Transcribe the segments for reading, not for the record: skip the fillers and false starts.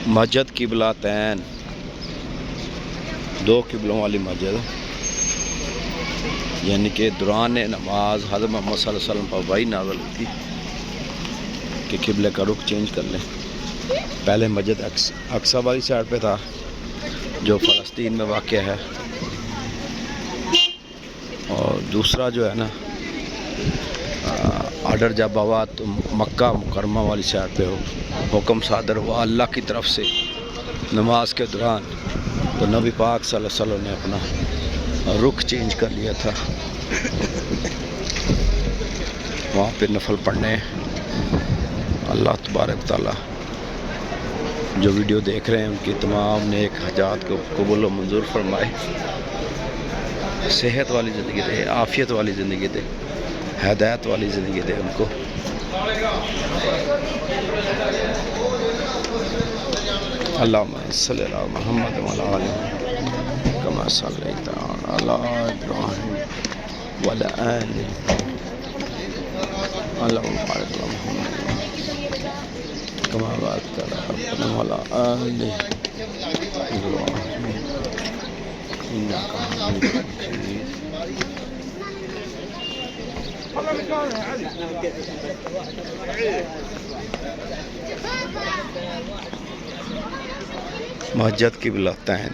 मस्जिद किबला तैन, दो किबलों वाली मस्जिद, यानी कि दौरान नमाज हज़रत मोहम्मद सल्लल्लाहु अलैहि वसल्लम पर वही नाज़िल हुई थी कि किबले का रुख चेंज कर लें। पहले मस्जिद अक्सा वाली साइड पे था जो फ़लस्तीन में वाक़ है, और दूसरा जो है ना आर्डर जब आवा तो मक्का मुकरमा वाली साइड पे हो हुक्म सादर हुआ अल्लाह की तरफ से नमाज के दौरान, तो नबी पाक सल्लल्लाहु अलैहि वसल्लम ने अपना रुख चेंज कर लिया था। वहाँ पे नफल पढ़ने अल्लाह तबारक तआला जो वीडियो देख रहे हैं उनकी तमाम नेक हजात को कबूल व मंजूर फरमाए, सेहत वाली ज़िंदगी दे, आफ़ियत वाली ज़िंदगी दे, हिदायत वाली ज़िंदगी दे उनको। अल्लाहुम्मा सल्लि अला मुहम्मद व अला आलि कमा सल्लैता अला इब्राहीम व अला आलि अल्लाहुम्मा बारिक अला मुहम्मद कमा बारकता अला व अला आलि इब्राहीम इन्नका हमीदुम मजीद। मस्जिद किबला तैन।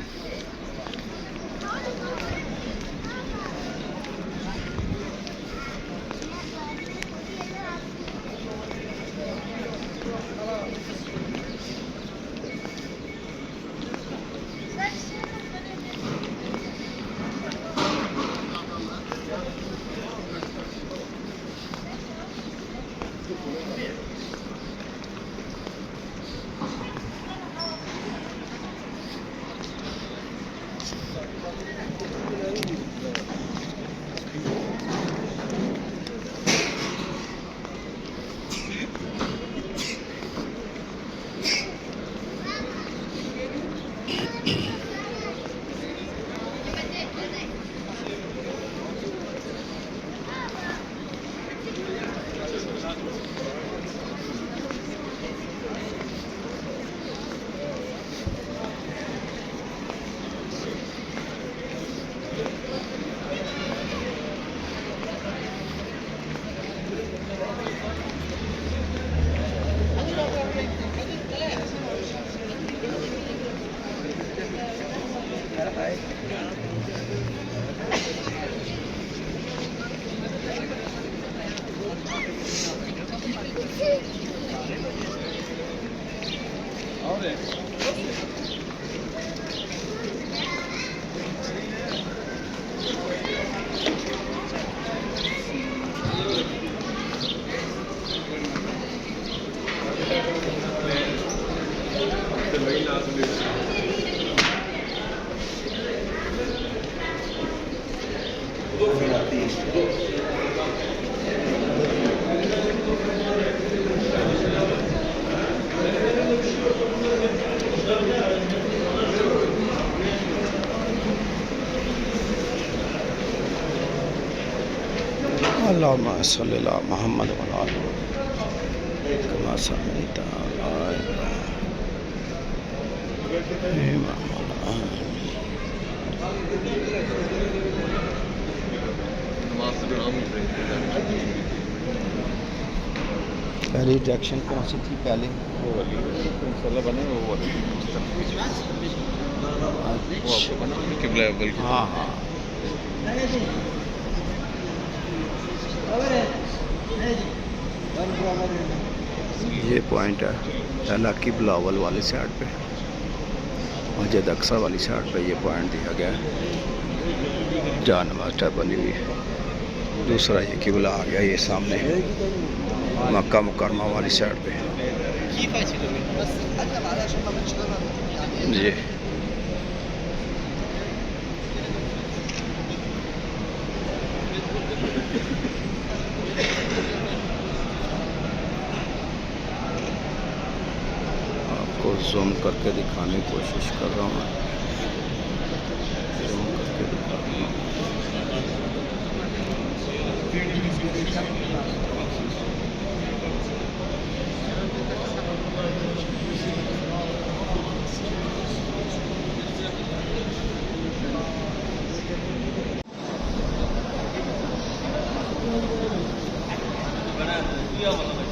अल्लाहुम्मा सल्लि अला मुहम्मद व अला आलि कमा सल्लैता अला इब्राहीम व अला आलि। पहली डायरेक्शन कौन सी थी? पहले वो वाली बने वो वाली हाँ हाँ। ये पॉइंट है पहला किबला अव्वल वाली साइड पे, मस्जिद अक्सा वाली साइड पे ये पॉइंट दिया गया है जहाँ नमाज बनी हुई है। दूसरा ये किबला आ गया ये सामने मक्का मुकरमा वाली साइड पे जी। आपको जूम करके दिखाने की कोशिश कर रहा हूँ, जूम करके दिखा रहा हूँ। दिया